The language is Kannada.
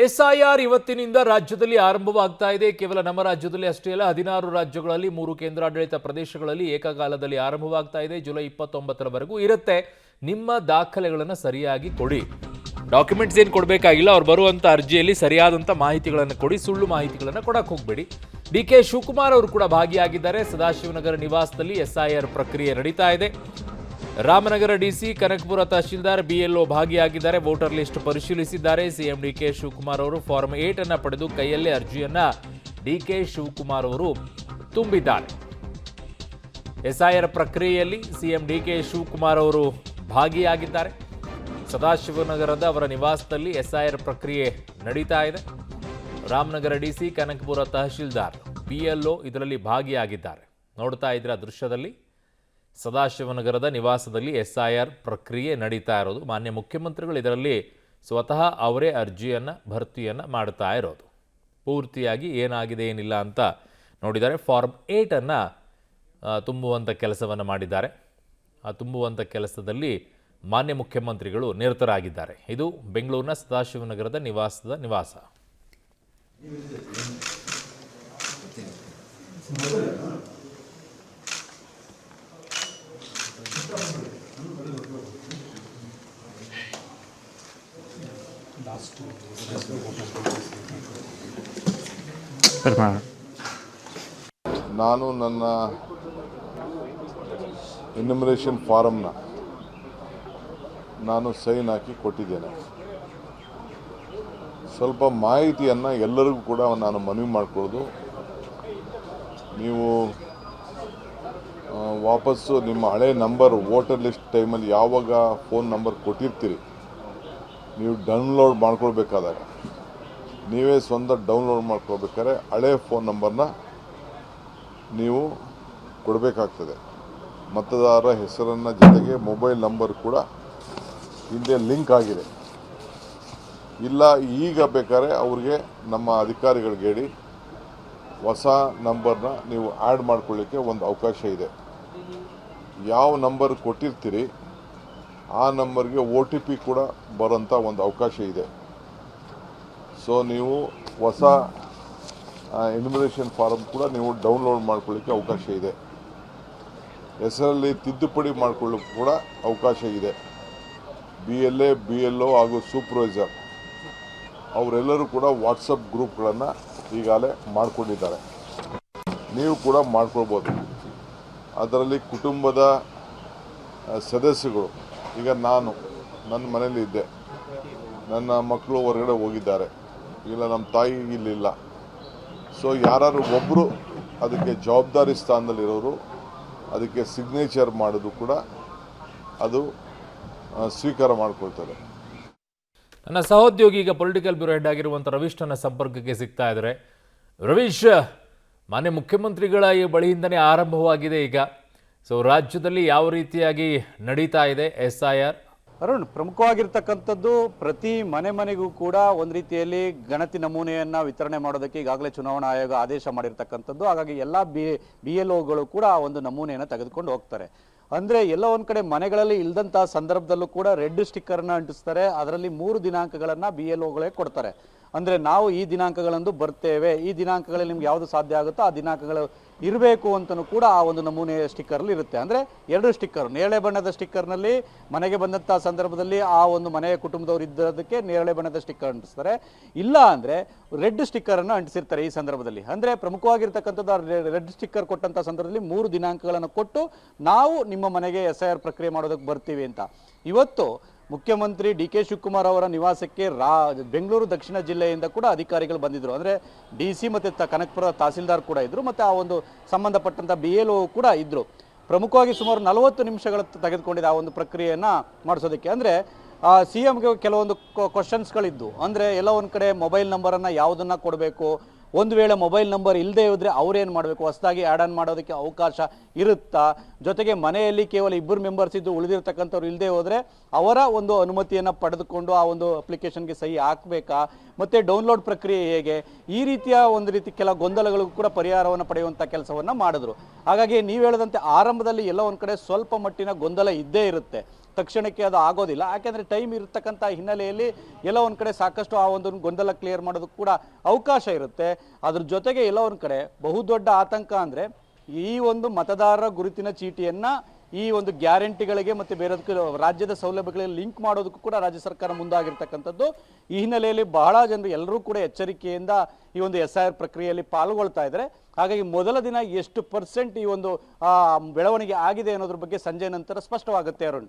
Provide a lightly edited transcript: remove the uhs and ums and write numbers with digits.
ಎಸ್ಐಆರ್ ಇವತ್ತಿನಿಂದ ರಾಜ್ಯದಲ್ಲಿ ಆರಂಭವಾಗ್ತಾ ಇದೆ. ಕೇವಲ ನಮ್ಮ ರಾಜ್ಯದಲ್ಲಿ ಅಷ್ಟೇ ಅಲ್ಲ, 16 ರಾಜ್ಯಗಳಲ್ಲಿ 3 ಕೇಂದ್ರಾಡಳಿತ ಪ್ರದೇಶಗಳಲ್ಲಿ ಏಕಕಾಲದಲ್ಲಿ ಆರಂಭವಾಗ್ತಾ ಇದೆ. ಜುಲೈ 29ರವರೆಗೂ ಇರುತ್ತೆ. ನಿಮ್ಮ ದಾಖಲೆಗಳನ್ನು ಸರಿಯಾಗಿ ಕೊಡಿ. ಡಾಕ್ಯುಮೆಂಟ್ಸ್ ಏನು ಕೊಡಬೇಕಾಗಿಲ್ಲ. ಅವ್ರು ಬರುವಂಥ ಅರ್ಜಿಯಲ್ಲಿ ಸರಿಯಾದಂಥ ಮಾಹಿತಿಗಳನ್ನು ಕೊಡಿ. ಸುಳ್ಳು ಮಾಹಿತಿಗಳನ್ನು ಕೊಡಕ್ಕೆ ಹೋಗಬೇಡಿ. ಡಿ.ಕೆ. ಶಿವಕುಮಾರ್ ಅವರು ಕೂಡ ಭಾಗಿಯಾಗಿದ್ದಾರೆ. ಸದಾಶಿವನಗರ ನಿವಾಸದಲ್ಲಿ ಎಸ್ಐಆರ್ ಪ್ರಕ್ರಿಯೆ ನಡೀತಾ ಇದೆ. ರಾಮನಗರ ಡಿಸಿ, ಕನಕಪುರ ತಹಶೀಲ್ದಾರ್, ಬಿಎಲ್ಒ ಭಾಗಿಯಾಗಿದ್ದಾರೆ. ವೋಟರ್ ಲಿಸ್ಟ್ ಪರಿಶೀಲಿಸಿದ್ದಾರೆ. ಸಿಎಂ ಡಿ.ಕೆ. ಶಿವಕುಮಾರ್ ಅವರು ಫಾರ್ಮ್ 8 ಅನ್ನು ಪಡೆದು ಕೈಯಲ್ಲೇ ಅರ್ಜಿಯನ್ನ ಡಿ.ಕೆ. ಶಿವಕುಮಾರ್ ಅವರು ತುಂಬಿದ್ದಾರೆ. ಎಸ್ಐಆರ್ ಪ್ರಕ್ರಿಯೆಯಲ್ಲಿ ಸಿಎಂ ಡಿ.ಕೆ. ಶಿವಕುಮಾರ್ ಅವರು ಭಾಗಿಯಾಗಿದ್ದಾರೆ. ಸದಾಶಿವನಗರದ ಅವರ ನಿವಾಸದಲ್ಲಿ ಎಸ್ಐಆರ್ ಪ್ರಕ್ರಿಯೆ ನಡೀತಾ ಇದೆ. ರಾಮನಗರ ಡಿಸಿ, ಕನಕಪುರ ತಹಶೀಲ್ದಾರ್, ಬಿಎಲ್ಒ ಇದರಲ್ಲಿ ಭಾಗಿಯಾಗಿದ್ದಾರೆ. ನೋಡ್ತಾ ಇದ್ರ ದೃಶ್ಯದಲ್ಲಿ ಸದಾಶಿವನಗರದ ನಿವಾಸದಲ್ಲಿ ಎಸ್ಐಆರ್ ಪ್ರಕ್ರಿಯೆ ನಡೀತಾ ಇರೋದು. ಮಾನ್ಯ ಮುಖ್ಯಮಂತ್ರಿಗಳು ಇದರಲ್ಲಿ ಸ್ವತಃ ಅವರೇ ಅರ್ಜಿಯನ್ನು ಭರ್ತಿಯನ್ನು ಮಾಡ್ತಾ ಇರೋದು. ಪೂರ್ತಿಯಾಗಿ ಏನಾಗಿದೆ ಏನಿಲ್ಲ ಅಂತ ನೋಡಿದ್ದಾರೆ. ಫಾರ್ಮ್ 8 ತುಂಬುವಂಥ ಕೆಲಸವನ್ನು ಮಾಡಿದ್ದಾರೆ. ಆ ತುಂಬುವಂಥ ಕೆಲಸದಲ್ಲಿ ಮಾನ್ಯ ಮುಖ್ಯಮಂತ್ರಿಗಳು ನಿರತರಾಗಿದ್ದಾರೆ. ಇದು ಬೆಂಗಳೂರಿನ ಸದಾಶಿವನಗರದ ನಿವಾಸ. ನಾನು ನನ್ನ ಎನ್ಯುಮರೇಷನ್ ಫಾರಮ್ನ ನಾನು ಸೈನ್ ಹಾಕಿ ಕೊಟ್ಟಿದ್ದೇನೆ. ಸ್ವಲ್ಪ ಮಾಹಿತಿಯನ್ನು ಎಲ್ಲರಿಗೂ ಕೂಡ ನಾನು ಮನವಿ ಮಾಡಿಕೊಳ್ಳೋದು, ನೀವು ವಾಪಸ್ಸು ನಿಮ್ಮ ಹಳೆ ನಂಬರ್ ವೋಟರ್ ಲಿಸ್ಟ್ ಟೈಮಲ್ಲಿ ಯಾವಾಗ ಫೋನ್ ನಂಬರ್ ಕೊಟ್ಟಿರ್ತೀರಿ, ನೀವು ಡೌನ್ಲೋಡ್ ಮಾಡ್ಕೊಳ್ಬೇಕಾದಾಗ ನೀವೇ ಸ್ವಂತ ಡೌನ್ಲೋಡ್ ಮಾಡ್ಕೊಳ್ಬೇಕಾದ್ರೆ ಹಳೆ ಫೋನ್ ನಂಬರ್ನ ನೀವು ಕೊಡಬೇಕಾಗ್ತದೆ. ಮತದಾರರ ಹೆಸರನ್ನ ಜೊತೆಗೆ ಮೊಬೈಲ್ ನಂಬರ್ ಕೂಡ ಹಿಂದೆ ಲಿಂಕ್ ಆಗಿದೆ. ಇಲ್ಲ ಈಗ ಬೇಕಾದ್ರೆ ಅವ್ರಿಗೆ ನಮ್ಮ ಅಧಿಕಾರಿಗಳಿಗೆ ಹೇಳಿ ಹೊಸ ನಂಬರ್ನ ನೀವು ಆ್ಯಡ್ ಮಾಡ್ಕೊಳ್ಳಿಕ್ಕೆ ಒಂದು ಅವಕಾಶ ಇದೆ. ಯಾವ ನಂಬರ್ ಕೊಟ್ಟಿರ್ತೀರಿ ಆ ನಂಬರ್ಗೆ OTP ಕೂಡ ಬರೋಂಥ ಒಂದು ಅವಕಾಶ ಇದೆ. ಸೊ ನೀವು ಹೊಸ ಎನ್ಯುಮರೇಷನ್ ಫಾರಮ್ ಕೂಡ ನೀವು ಡೌನ್ಲೋಡ್ ಮಾಡ್ಕೊಳ್ಳಿಕ್ಕೆ ಅವಕಾಶ ಇದೆ. ಹೆಸರಲ್ಲಿ ತಿದ್ದುಪಡಿ ಮಾಡ್ಕೊಳ್ಳಿಕ್ಕೆ ಕೂಡ ಅವಕಾಶ ಇದೆ. BLA, BLO ಹಾಗೂ ಸೂಪರ್ವೈಸರ್ ಅವರೆಲ್ಲರೂ ಕೂಡ ವಾಟ್ಸಪ್ ಗ್ರೂಪ್ಗಳನ್ನು ಈಗಾಗಲೇ ಮಾಡಿಕೊಂಡಿದ್ದಾರೆ. ನೀವು ಕೂಡ ಮಾಡ್ಕೊಳ್ಬೋದು. ಅದರಲ್ಲಿ ಕುಟುಂಬದ ಸದಸ್ಯಗಳು, ಈಗ ನಾನು ನನ್ನ ಮನೇಲಿ ಇದ್ದೆ, ನನ್ನ ಮಕ್ಕಳು ಹೊರಗಡೆ ಹೋಗಿದ್ದಾರೆ, ಇಲ್ಲ ನಮ್ಮ ತಾಯಿ ಇಲ್ಲಿಲ್ಲ. ಸೊ ಯಾರು ಒಬ್ಬರು ಅದಕ್ಕೆ ಜವಾಬ್ದಾರಿ ಸ್ಥಾನದಲ್ಲಿರೋರು ಅದಕ್ಕೆ ಸಿಗ್ನೇಚರ್ ಮಾಡೋದು ಕೂಡ ಅದು ಸ್ವೀಕಾರ ಮಾಡಿಕೊಳ್ತಾರೆ. ನನ್ನ ಸಹೋದ್ಯೋಗಿ ಈಗ ಪೊಲಿಟಿಕಲ್ ಬ್ಯೂರೋ ಹೆಡ್ ಆಗಿರುವಂಥ ರವೀಶ್ ನನ್ನ ಸಂಪರ್ಕಕ್ಕೆ ಸಿಗ್ತಾ ಇದ್ದಾರೆ. ರವೀಶ್, ಮಾನ್ಯ ಮುಖ್ಯಮಂತ್ರಿಗಳ ಈ ಬಳಿಯಿಂದನೇ ಆರಂಭವಾಗಿದೆ ಈಗ. ಸೊ ರಾಜ್ಯದಲ್ಲಿ ಯಾವ ರೀತಿಯಾಗಿ ನಡೀತಾ ಇದೆ ಎಸ್ಐಆರ್? ಅರುಣ್, ಪ್ರಮುಖವಾಗಿರ್ತಕ್ಕಂಥದ್ದು ಪ್ರತಿ ಮನೆಗೂ ಕೂಡ ಒಂದು ರೀತಿಯಲ್ಲಿ ಗಣತಿ ನಮೂನೆಯನ್ನು ವಿತರಣೆ ಮಾಡೋದಕ್ಕೆ ಈಗಾಗಲೇ ಚುನಾವಣಾ ಆಯೋಗ ಆದೇಶ ಮಾಡಿರ್ತಕ್ಕಂಥದ್ದು. ಹಾಗಾಗಿ ಎಲ್ಲ BLOಗಳು ಕೂಡ ಆ ಒಂದು ನಮೂನೆಯನ್ನು ತೆಗೆದುಕೊಂಡು ಹೋಗ್ತಾರೆ. ಅಂದರೆ ಎಲ್ಲ ಒಂದು ಕಡೆ ಮನೆಗಳಲ್ಲಿ ಇಲ್ದಂಥ ಸಂದರ್ಭದಲ್ಲೂ ಕೂಡ ರೆಡ್ ಸ್ಟಿಕ್ಕರ್ನ ಅಂಟಿಸ್ತಾರೆ. ಅದರಲ್ಲಿ 3 ದಿನಾಂಕಗಳನ್ನು BLOಗಳೇ ಕೊಡ್ತಾರೆ. ಅಂದರೆ ನಾವು ಈ ದಿನಾಂಕಗಳಂದು ಬರ್ತೇವೆ, ಈ ದಿನಾಂಕಗಳಲ್ಲಿ ನಿಮ್ಗೆ ಯಾವುದು ಸಾಧ್ಯ ಆಗುತ್ತೋ ಆ ದಿನಾಂಕಗಳು ಇರಬೇಕು ಅಂತಲೂ ಕೂಡ ಆ ಒಂದು ನಮೂನೆ ಸ್ಟಿಕ್ಕರ್ಲಿ ಇರುತ್ತೆ. ಅಂದರೆ 2 ಸ್ಟಿಕ್ಕರ್, ನೇರಳೆ ಬಣ್ಣದ ಸ್ಟಿಕ್ಕರ್ನಲ್ಲಿ ಮನೆಗೆ ಬಂದಂಥ ಸಂದರ್ಭದಲ್ಲಿ ಆ ಒಂದು ಮನೆಯ ಕುಟುಂಬದವರು ಇದ್ದದಕ್ಕೆ ನೇರಳೆ ಬಣ್ಣದ ಸ್ಟಿಕ್ಕರ್ ಅಂಟಿಸ್ತಾರೆ. ಇಲ್ಲ ಅಂದರೆ ರೆಡ್ ಸ್ಟಿಕ್ಕರನ್ನು ಅಂಟಿಸಿರ್ತಾರೆ ಈ ಸಂದರ್ಭದಲ್ಲಿ. ಅಂದರೆ ಪ್ರಮುಖವಾಗಿರ್ತಕ್ಕಂಥದ್ದು ರೆಡ್ ಸ್ಟಿಕ್ಕರ್ ಕೊಟ್ಟಂಥ ಸಂದರ್ಭದಲ್ಲಿ 3 ದಿನಾಂಕಗಳನ್ನು ಕೊಟ್ಟು ನಾವು ನಿಮ್ಮ ಮನೆಗೆ SIR ಪ್ರಕ್ರಿಯೆ ಮಾಡೋದಕ್ಕೆ ಬರ್ತೀವಿ ಅಂತ. ಇವತ್ತು ಮುಖ್ಯಮಂತ್ರಿ ಡಿ.ಕೆ. ಶಿವಕುಮಾರ್ ಅವರ ನಿವಾಸಕ್ಕೆ ಬೆಂಗಳೂರು ದಕ್ಷಿಣ ಜಿಲ್ಲೆಯಿಂದ ಕೂಡ ಅಧಿಕಾರಿಗಳು ಬಂದಿದ್ದರು. ಅಂದರೆ DC ಮತ್ತು ಕನಕಪುರ ತಹಸೀಲ್ದಾರ್ ಕೂಡ ಇದ್ದರು, ಮತ್ತು ಆ ಒಂದು ಸಂಬಂಧಪಟ್ಟಂಥ BLO ಕೂಡ ಇದ್ದರು. ಪ್ರಮುಖವಾಗಿ ಸುಮಾರು 40 ನಿಮಿಷಗಳ ತೆಗೆದುಕೊಂಡಿದ್ದ ಆ ಒಂದು ಪ್ರಕ್ರಿಯೆಯನ್ನು ಮಾಡಿಸೋದಕ್ಕೆ. ಅಂದರೆ CMಗೆ ಕೆಲವೊಂದು ಕ್ವಶನ್ಸ್ಗಳಿದ್ದು, ಅಂದರೆ ಎಲ್ಲ ಒಂದು ಕಡೆ ಮೊಬೈಲ್ ನಂಬರನ್ನು ಯಾವುದನ್ನು ಕೊಡಬೇಕು, ಒಂದು ವೇಳೆ ಮೊಬೈಲ್ ನಂಬರ್ ಇಲ್ಲದೆ ಹೋದರೆ ಅವ್ರೇನು ಮಾಡಬೇಕು, ಹೊಸದಾಗಿ ಆ್ಯಡ್ ಆನ್ ಮಾಡೋದಕ್ಕೆ ಅವಕಾಶ ಇರುತ್ತಾ, ಜೊತೆಗೆ ಮನೆಯಲ್ಲಿ ಕೇವಲ 2 ಮೆಂಬರ್ಸ್ ಇದ್ದು ಉಳಿದಿರ್ತಕ್ಕಂಥವ್ರು ಇಲ್ಲದೆ ಹೋದರೆ ಅವರ ಒಂದು ಅನುಮತಿಯನ್ನು ಪಡೆದುಕೊಂಡು ಆ ಒಂದು ಅಪ್ಲಿಕೇಶನ್ಗೆ ಸಹಿ ಹಾಕಬೇಕಾ, ಮತ್ತು ಡೌನ್ಲೋಡ್ ಪ್ರಕ್ರಿಯೆ ಹೇಗೆ, ಈ ರೀತಿಯ ಒಂದು ರೀತಿ ಕೆಲ ಗೊಂದಲಗಳಿಗೂ ಕೂಡ ಪರಿಹಾರವನ್ನು ಪಡೆಯುವಂಥ ಕೆಲಸವನ್ನು ಮಾಡಿದ್ರು. ಹಾಗಾಗಿ ನೀವು ಹೇಳಿದಂತೆ ಆರಂಭದಲ್ಲಿ ಎಲ್ಲ ಒಂದು ಕಡೆ ಸ್ವಲ್ಪ ಮಟ್ಟಿನ ಗೊಂದಲ ಇದ್ದೇ ಇರುತ್ತೆ. ತಕ್ಷಣಕ್ಕೆ ಅದು ಆಗೋದಿಲ್ಲ. ಯಾಕೆಂದರೆ ಟೈಮ್ ಇರತಕ್ಕಂಥ ಹಿನ್ನೆಲೆಯಲ್ಲಿ ಎಲ್ಲೋ ಒಂದು ಕಡೆ ಸಾಕಷ್ಟು ಆ ಒಂದು ಗೊಂದಲ ಕ್ಲಿಯರ್ ಮಾಡೋದಕ್ಕೆ ಕೂಡ ಅವಕಾಶ ಇರುತ್ತೆ. ಅದ್ರ ಜೊತೆಗೆ ಎಲ್ಲೋ ಒಂದು ಕಡೆ ಬಹುದೊಡ್ಡ ಆತಂಕ ಅಂದರೆ ಈ ಒಂದು ಮತದಾರರ ಗುರುತಿನ ಚೀಟಿಯನ್ನು ಈ ಒಂದು ಗ್ಯಾರಂಟಿಗಳಿಗೆ ಮತ್ತು ಬೇರೆ ರಾಜ್ಯದ ಸೌಲಭ್ಯಗಳಿಗೆ ಲಿಂಕ್ ಮಾಡೋದಕ್ಕೂ ಕೂಡ ರಾಜ್ಯ ಸರ್ಕಾರ ಮುಂದಾಗಿರ್ತಕ್ಕಂಥದ್ದು. ಈ ಹಿನ್ನೆಲೆಯಲ್ಲಿ ಬಹಳ ಜನರು ಎಲ್ಲರೂ ಕೂಡ ಎಚ್ಚರಿಕೆಯಿಂದ ಈ ಒಂದು SIR ಪ್ರಕ್ರಿಯೆಯಲ್ಲಿ ಪಾಲ್ಗೊಳ್ತಾ ಇದ್ದಾರೆ. ಹಾಗಾಗಿ ಮೊದಲ ದಿನ ಎಷ್ಟು % ಈ ಒಂದು ಬೆಳವಣಿಗೆ ಆಗಿದೆ ಅನ್ನೋದ್ರ ಬಗ್ಗೆ ಸಂಜೆ ನಂತರ ಸ್ಪಷ್ಟವಾಗುತ್ತೆ ಅರುಣ್.